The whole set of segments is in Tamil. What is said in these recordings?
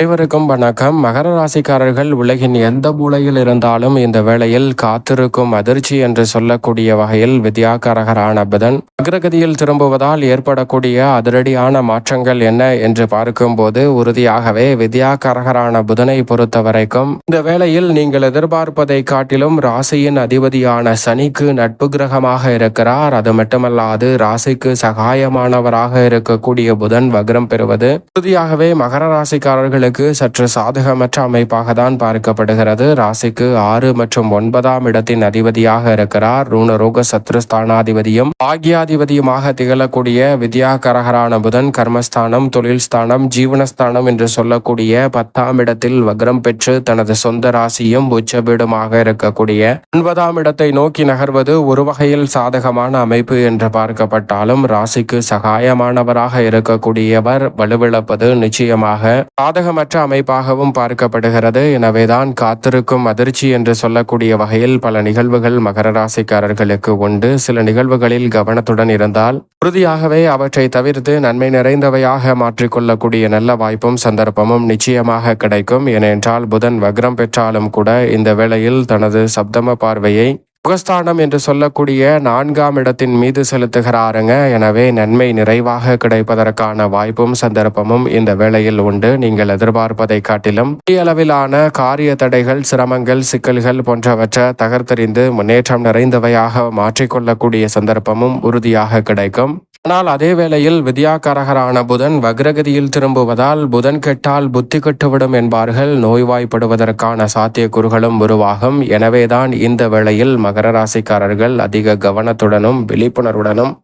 அனைவருக்கும் வணக்கம். மகர ராசிக்காரர்கள் உலகின் எந்த மூலையில் இருந்தாலும் இந்த வேளையில் காத்திருக்கும் அதிர்ச்சி என்று சொல்லக்கூடிய வகையில் வித்யாகாரகரான புதன் அக்ரகதியில் திரும்புவதால் ஏற்படக்கூடிய அதிரடியான மாற்றங்கள் என்ன என்று பார்க்கும்போது உறுதியாகவே வித்யாகாரகரான புதனை பொறுத்த வரைக்கும் இந்த வேளையில் நீங்கள் எதிர்பார்ப்பதை காட்டிலும் ராசியின் அதிபதியான சனிக்கு நட்பு கிரகமாக இருக்கிறார். அது மட்டுமல்லாது ராசிக்கு சகாயமானவராக இருக்கக்கூடிய புதன் வக்ரம் பெறுவது உறுதியாகவே மகர ராசிக்காரர்களுக்கு சற்று சாதகமற்ற அமைப்பாக தான் பார்க்கப்படுகிறது. ராசிக்கு 6 மற்றும் 9ஆம் இடத்தின் அதிபதியாக இருக்கிறார். ரூணரோக சத்ருஸ்தானாதிபதியும் பாக்யாதிபதியுமாக திகழக்கூடிய வித்யாகரகரான புதன் கர்மஸ்தானம், தொழில் ஸ்தானம், ஜீவனஸ்தானம் என்று சொல்லக்கூடிய 10ஆம் இடத்தில் வக்ரம் பெற்று தனது சொந்த ராசியும் உச்சபீடுமாக இருக்கக்கூடிய 9ஆம் இடத்தை நோக்கி நகர்வது ஒரு வகையில் சாதகமான அமைப்பு என்று பார்க்கப்பட்டாலும் ராசிக்கு சகாயமானவராக இருக்கக்கூடியவர் வலுவிழப்பது நிச்சயமாக சாதகமற்ற அமைப்பாகவும் பார்க்கப்படுகிறது. எனவேதான் காத்திருக்கும் அதிர்ச்சி என்று சொல்லக்கூடிய வகையில் பல நிகழ்வுகள் மகர ராசிக்காரர்களுக்கு உண்டு. சில நிகழ்வுகளில் கவனத்துடன் இருந்தால் உறுதியாகவே அவற்றை தவிர்த்து நன்மை நிறைந்தவையாக மாற்றிக்கொள்ளக்கூடிய நல்ல வாய்ப்பும் சந்தர்ப்பமும் நிச்சயமாக கிடைக்கும். ஏனென்றால் புதன் வக்ரம் பெற்றாலும் கூட இந்த வேளையில் தனது சப்தம பார்வையை முகஸ்தானம் என்று சொல்லக்கூடிய 4ஆம் இடத்தின் மீது செலுத்துகிறாருங்க. எனவே நன்மை நிறைவாக கிடைப்பதற்கான வாய்ப்பும் சந்தர்ப்பமும் இந்த வேளையில் உண்டு. நீங்கள் எதிர்பார்ப்பதை காட்டிலும் பெரிய அளவிலான காரிய தடைகள், சிரமங்கள், சிக்கல்கள் போன்றவற்றை தகர்த்தெறிந்து முன்னேற்றம் நிறைந்தவையாக மாற்றிக்கொள்ளக்கூடிய சந்தர்ப்பமும் உறுதியாக கிடைக்கும். ஆனால் அதே வேளையில் வித்யாகாரகரான புதன் வக்ரகதியில் திரும்புவதால் புதன் கெட்டால் புத்தி கெட்டுவிடும் என்பார்கள். நோய்வாய்ப்படுவதற்கான சாத்தியக்கூறுகளும் உருவாகும். எனவேதான் இந்த வேளையில் மகர ராசிக்காரர்கள் அதிக கவனத்துடனும் விழிப்புணர்வுடனும்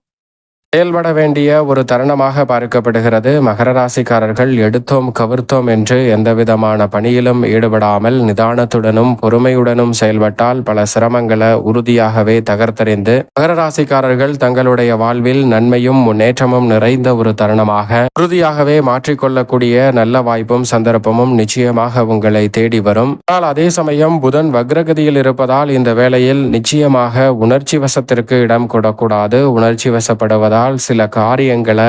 செயல்பட வேண்டிய ஒரு தருணமாக பார்க்கப்படுகிறது. மகர ராசிக்காரர்கள் எடுத்தோம் கவிர்த்தோம் என்று எந்தவிதமான பணியிலும் ஈடுபடாமல் நிதானத்துடனும் பொறுமையுடனும் செயல்பட்டால் பல சிரமங்களை உறுதியாகவே தகர்த்தறிந்து மகர ராசிக்காரர்கள் தங்களுடைய வாழ்வில் நன்மையும் முன்னேற்றமும் நிறைந்த ஒரு தருணமாக உறுதியாகவே மாற்றிக்கொள்ளக்கூடிய நல்ல வாய்ப்பும் சந்தர்ப்பமும் நிச்சயமாக உங்களை தேடி வரும். ஆனால் அதே சமயம் புதன் வக்ரகதியில் இருப்பதால் இந்த வேளையில் நிச்சயமாக உணர்ச்சி வசத்திற்கு இடம் கொடக்கூடாது. உணர்ச்சி வசப்படுவதால் சில காரியங்களை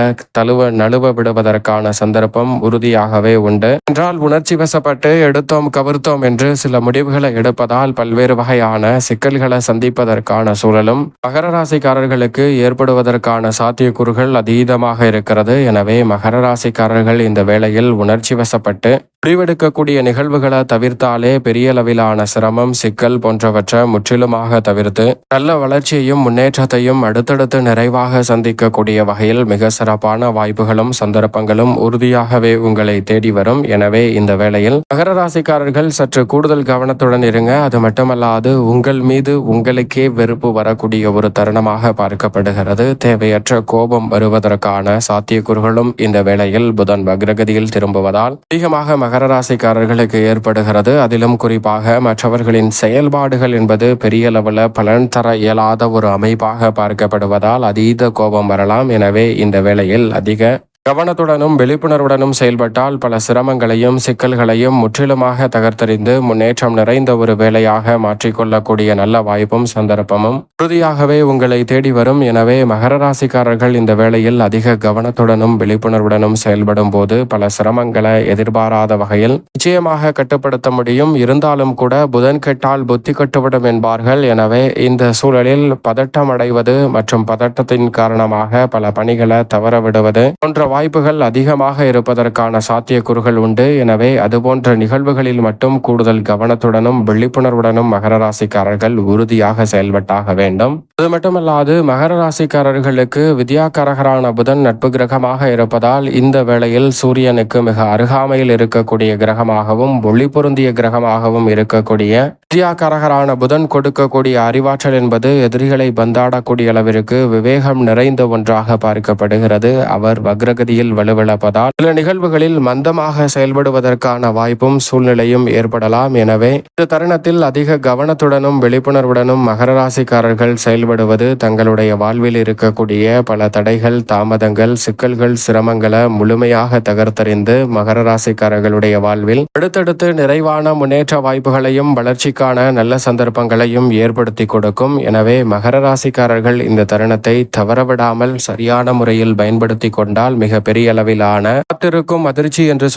நழுவ விடுவதற்கான சந்தர்ப்பம் உறுதியாகவே உண்டு. என்றால் உணர்ச்சி வசப்பட்டு எடுத்தோம் கவிர்த்தோம் என்று சில முடிவுகளை எடுப்பதால் பல்வேறு வகையான சிக்கல்களை சந்திப்பதற்கான சூழலும் மகர ராசிக்காரர்களுக்கு ஏற்படுவதற்கான சாத்தியக்கூறுகள் அதீதமாக இருக்கிறது. எனவே மகர ராசிக்காரர்கள் இந்த வேளையில் உணர்ச்சி வசப்பட்டு முடிவெடுக்கக்கூடிய நிகழ்வுகளை தவிர்த்தாலே பெரிய அளவிலான சிரமம், சிக்கல் போன்றவற்றை முற்றிலுமாக தவிர்த்து நல்ல வளர்ச்சியையும் முன்னேற்றத்தையும் அடுத்தடுத்து நிறைவாக சந்திக்கக்கூடிய வகையில் மிக சிறப்பான வாய்ப்புகளும் சந்தர்ப்பங்களும் உறுதியாகவே உங்களை தேடி வரும். எனவே இந்த வேளையில் மகர ராசிக்காரர்கள் சற்று கூடுதல் கவனத்துடன் இருங்க. அது மட்டுமல்லாது உங்கள் மீது உங்களுக்கே வெறுப்பு வரக்கூடிய ஒரு தருணமாக பார்க்கப்படுகிறது. தேவையற்ற கோபம் வருவதற்கான சாத்தியக்கூறுகளும் இந்த வேளையில் புதன் வக்ரகதியில் திரும்புவதால் அதிகமாக மகர ராசிக்காரர்களுக்கு ஏற்படுகிறது. அதிலும் குறிப்பாக மற்றவர்களின் செயல்பாடுகள் என்பது பெரிய அளவில் பலன் தர இயலாத ஒரு அமைப்பாக பார்க்கப்படுவதால் அதீத கோபம் வரலாம். எனவே இந்த வேளையில் அதிக கவனத்துடனும் விழிப்புணர்வுடனும் செயல்பட்டால் பல சிரமங்களையும் சிக்கல்களையும் முற்றிலுமாக தகர்த்தறிந்து முன்னேற்றம் நிறைந்த ஒரு வேலையாக மாற்றிக்கொள்ளக்கூடிய நல்ல வாய்ப்பும் சந்தர்ப்பமும் உறுதியாகவே உங்களை தேடி வரும். எனவே மகர ராசிக்காரர்கள் இந்த வேளையில் அதிக கவனத்துடனும் விழிப்புணர்வுடனும் செயல்படும் போது பல சிரமங்களை எதிர்பாராத வகையில் நிச்சயமாக கட்டுப்படுத்த முடியும். இருந்தாலும் கூட புதன் கெட்டால் புத்தி கட்டுவிடும் என்பார்கள். எனவே இந்த சூழலில் பதட்டம் அடைவது மற்றும் பதட்டத்தின் காரணமாக பல பணிகளை தவற விடுவது போன்ற வாய்ப்புகள் அதிகமாக இருப்பதற்கான சாத்தியக்கூறுகள் உண்டு. எனவே அதுபோன்ற நிகழ்வுகளில் மட்டும் கூடுதல் கவனத்துடனும் விழிப்புணர்வுடனும் மகர ராசிக்காரர்கள் உறுதியாக செயல்பட்டாக வேண்டும். அது மட்டுமல்லாது மகர ராசிக்காரர்களுக்கு வித்யாகாரகரான புதன் நட்பு கிரகமாக இருப்பதால் இந்த வேளையில் சூரியனுக்கு மிக அருகாமையில் இருக்கக்கூடிய கிரகமாகவும் ஒளி பொருந்திய கிரகமாகவும் இருக்கக்கூடிய வித்யாகாரகரான புதன் கொடுக்கக்கூடிய அறிவாற்றல் என்பது எதிரிகளை பந்தாடக்கூடிய அளவிற்கு விவேகம் நிறைந்த ஒன்றாக பார்க்கப்படுகிறது. அவர் வக்ரகதியில் வலுவிழப்பதால் சில நிகழ்வுகளில் மந்தமாக செயல்படுவதற்கான வாய்ப்பும் சூழ்நிலையும் ஏற்படலாம். எனவே இந்த தருணத்தில் அதிக கவனத்துடனும் விழிப்புணர்வுடனும் மகர ராசிக்காரர்கள் செயல்படுவது தங்களுடைய வாழ்வில் இருக்கக்கூடிய பல தடைகள், தாமதங்கள், சிக்கல்கள், சிரமங்களை முழுமையாக தகர்த்தறிந்து மகர ராசிக்காரர்களுடைய வாழ்வில் அடுத்தடுத்து நிறைவான முன்னேற்ற வாய்ப்புகளையும் வளர்ச்சிக்கான நல்ல சந்தர்ப்பங்களையும் ஏற்படுத்தி கொடுக்கும். எனவே மகர ராசிக்காரர்கள் இந்த தருணத்தை தவறவிடாமல் சரியான முறையில் பயன்படுத்தி கொண்டால் மிக மிக பெரிய அளவிலான காத்திருக்கும் அதிர்ச்சி என்று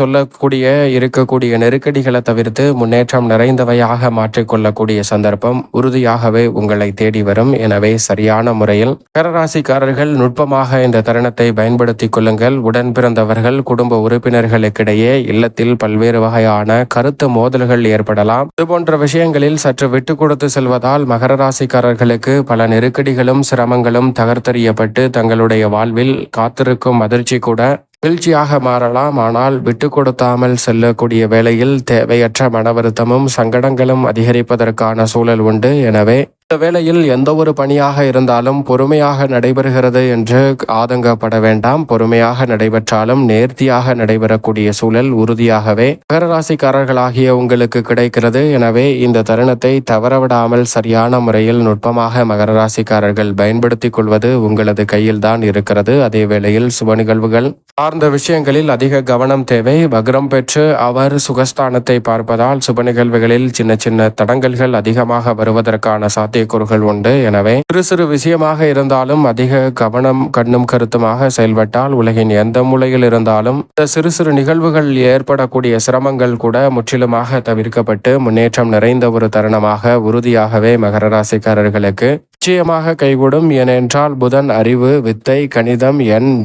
இருக்கக்கூடிய நெருக்கடிகளை தவிர்த்து முன்னேற்றம் நிறைந்தவையாக மாற்றிக்கொள்ளக்கூடிய சந்தர்ப்பம் உறுதியாகவே உங்களை தேடி வரும். எனவே சரியான முறையில் மகர ராசிக்காரர்கள் நுட்பமாக இந்த தருணத்தை பயன்படுத்திக் கொள்ளுங்கள். உடன் பிறந்தவர்கள், குடும்ப உறுப்பினர்களுக்கிடையே இல்லத்தில் பல்வேறு வகையான கருத்து மோதல்கள் ஏற்படலாம். இதுபோன்ற விஷயங்களில் சற்று விட்டு கொடுத்து செல்வதால் மகர ராசிக்காரர்களுக்கு பல நெருக்கடிகளும் சிரமங்களும் தகர்த்தெறியப்பட்டு தங்களுடைய வாழ்வில் காத்திருக்கும் அதிர்ச்சி கூட வீழ்ச்சியாக மாறலாம். ஆனால் விட்டு கொடுத்தாமல் செல்லக்கூடிய வேளையில் தேவையற்ற மன வருத்தமும் சங்கடங்களும் அதிகரிப்பதற்கான சூழல் உண்டு. எனவே இந்த வேளையில் எந்த ஒரு பணியாக இருந்தாலும் பொறுமையாக நடைபெறுகிறது என்று ஆதங்கப்பட வேண்டாம். பொறுமையாக நடைபெற்றாலும் நேர்த்தியாக நடைபெறக்கூடிய சூழல் உறுதியாகவே மகர ராசிக்காரர்களாகிய உங்களுக்கு கிடைக்கிறது. எனவே இந்த தருணத்தை தவறவிடாமல் சரியான முறையில் நுட்பமாக மகர ராசிக்காரர்கள் பயன்படுத்திக் கொள்வது உங்களது கையில் தான் இருக்கிறது. அதே வேளையில் சுப நிகழ்வுகள் சார்ந்த விஷயங்களில் அதிக கவனம் தேவை. வக்ரம் பெற்று அவர் சுகஸ்தானத்தை பார்ப்பதால் சுப நிகழ்வுகளில் சின்ன சின்ன தடங்கல்கள் அதிகமாக வருவதற்கான சாத்தியக்கூறுகள் உண்டு. எனவே சிறு சிறு விஷயமாக இருந்தாலும் அதிக கவனம் கண்ணும் கருத்துமாக செயல்பட்டால் உலகின் எந்த மூலையில் இருந்தாலும் இந்த சிறு சிறு நிகழ்வுகள் ஏற்படக்கூடிய சிரமங்கள் கூட முற்றிலுமாக தவிர்க்கப்பட்டு முன்னேற்றம் நிறைந்த ஒரு தருணமாக உறுதியாகவே மகர ராசிக்காரர்களுக்கு நிச்சயமாக கைகூடும். ஏனென்றால் புதன் அறிவு, வித்தை, கணிதம்,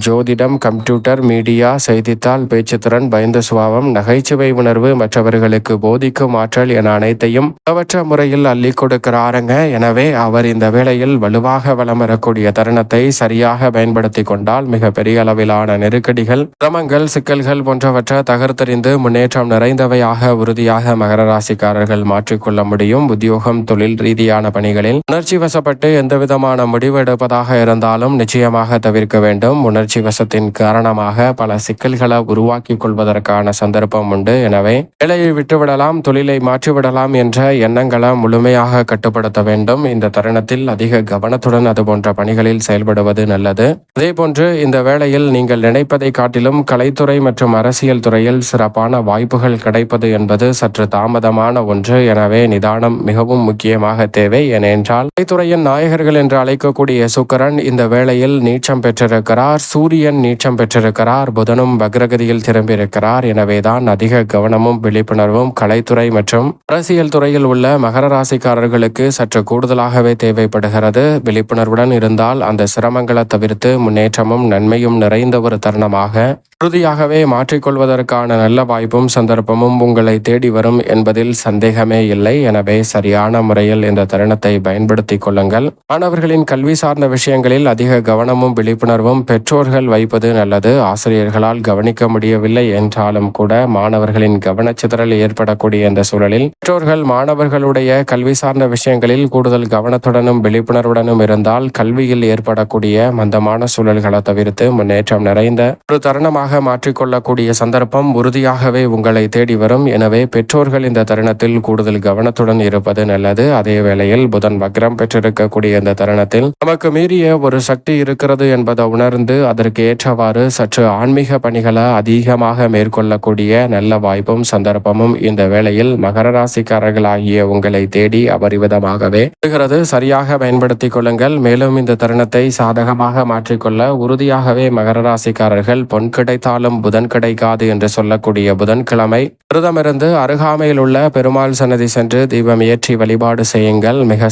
ஜோதிடம், கம்ப்யூட்டர், மீடியா, செய்தித்தாள், பேச்சுத்திறன், பயந்த சுபாவம், நகைச்சுவை உணர்வு, மற்றவர்களுக்கு போதிக்கும் ஆற்றல் என அனைத்தையும் அளவற்ற முறையில் அள்ளி கொடுக்கிறாருங்க. எனவே அவர் இந்த வேளையில் வலுவாக வலம் வரக்கூடிய தருணத்தை சரியாக பயன்படுத்தி கொண்டால் மிக பெரிய அளவிலான நெருக்கடிகள், சிரமங்கள், சிக்கல்கள் போன்றவற்றை தகர்த்தெறிந்து முன்னேற்றம் நிறைந்தவையாக உறுதியாக மகர ராசிக்காரர்கள் மாற்றிக்கொள்ள முடியும். உத்தியோகம், தொழில் ரீதியான பணிகளில் உணர்ச்சி வசப்பட்டு எந்தவிதமான முடிவு எடுப்பதாக இருந்தாலும் நிச்சயமாக தவிர்க்க வேண்டும். உணர்ச்சி வசத்தின் காரணமாக பல சிக்கல்களை உருவாக்கி கொள்வதற்கான சந்தர்ப்பம் உண்டு. எனவே வேலையை விட்டுவிடலாம், தொழிலை மாற்றிவிடலாம் என்ற எண்ணங்களை முழுமையாக கட்டுப்படுத்த வேண்டும். இந்த தருணத்தில் அதிக கவனத்துடன் அது போன்ற பணிகளில் செயல்படுவது நல்லது. அதே போன்று இந்த வேளையில் நீங்கள் நினைப்பதை காட்டிலும் கலைத்துறை மற்றும் அரசியல் துறையில் சிறப்பான வாய்ப்புகள் கிடைப்பது என்பது சற்று தாமதமான ஒன்று. எனவே நிதானம் மிகவும் முக்கியமாக தேவை. ஏனென்றால் கலைத்துறையின் நாயகர்கள் என்று அழைக்கக்கூடிய சுக்கிரன் இந்த வேளையில் நீச்சம் பெற்றிருக்கிறார். சூரியன் நீச்சம் பெற்றிருக்கிறார். புதனும் வக்ரகதியில் திரும்பியிருக்கிறார். எனவேதான் அதிக கவனமும் விழிப்புணர்வும் கலைத்துறை மற்றும் அரசியல் துறையில் உள்ள மகர ராசிக்காரர்களுக்கு சற்று கூடுதலாகவே தேவைப்படுகிறது. விழிப்புணர்வுடன் இருந்தால் அந்த சிரமங்களை தவிர்த்து முன்னேற்றமும் நன்மையும் நிறைந்த ஒரு தருணமாக உறுதியாகவே மாற்றிக்கொள்வதற்கான நல்ல வாய்ப்பும் சந்தர்ப்பமும் உங்களை தேடி வரும் என்பதில் சந்தேகமே இல்லை. எனவே சரியான முறையில் இந்த தருணத்தை பயன்படுத்திக் கொள்ளுங்கள். மாணவர்களின் கல்வி சார்ந்த விஷயங்களில் அதிக கவனமும் விழிப்புணர்வும் பெற்றோர்கள் வைப்பது நல்லது. ஆசிரியர்களால் கவனிக்க முடியவில்லை என்றாலும் கூட மாணவர்களின் கவனச்சிதறல் ஏற்படக்கூடிய இந்த சூழலில் பெற்றோர்கள் மாணவர்களுடைய கல்வி சார்ந்த விஷயங்களில் கூடுதல் கவனத்துடனும் விழிப்புணர்வுடனும் இருந்தால் கல்வியில் ஏற்படக்கூடிய மந்தமான சூழல்களை தவிர்த்து முன்னேற்றம் நிறைந்த ஒரு தருணமாக மாற்றிக்கொள்ளக்கூடிய சந்தர்ப்பம் உறுதியாகவே உங்களை தேடி வரும். எனவே பெற்றோர்கள் இந்த தருணத்தில் கூடுதல் கவனத்துடன் இருப்பது நல்லது. அதே வேளையில் புதன் வக்ரம் பெற்றிருக்கக்கூடிய இந்த தருணத்தில் நமக்கு மீறிய ஒரு சக்தி இருக்கிறது என்பதை உணர்ந்து அதற்கு ஏற்றவாறு சற்று ஆன்மீக பணிகளை அதிகமாக மேற்கொள்ளக்கூடிய நல்ல வாய்ப்பும் சந்தர்ப்பமும் இந்த வேளையில் மகர ராசிக்காரர்களாகிய உங்களை தேடி அபரிவிதமாகவே வருகிறது. சரியாக பயன்படுத்திக் கொள்ளுங்கள். மேலும் இந்த தருணத்தை சாதகமாக மாற்றிக்கொள்ள உறுதியாகவே மகர ராசிக்காரர்கள் பொன் கிடைத்தாலும் புதன் கிடைக்காது என்று சொல்லக்கூடிய புதன்கிழமை விரதமிருந்து அருகாமையில் உள்ள பெருமாள் சன்னதி சென்று தீபம் ஏற்றி வழிபாடு செய்யுங்கள். மிக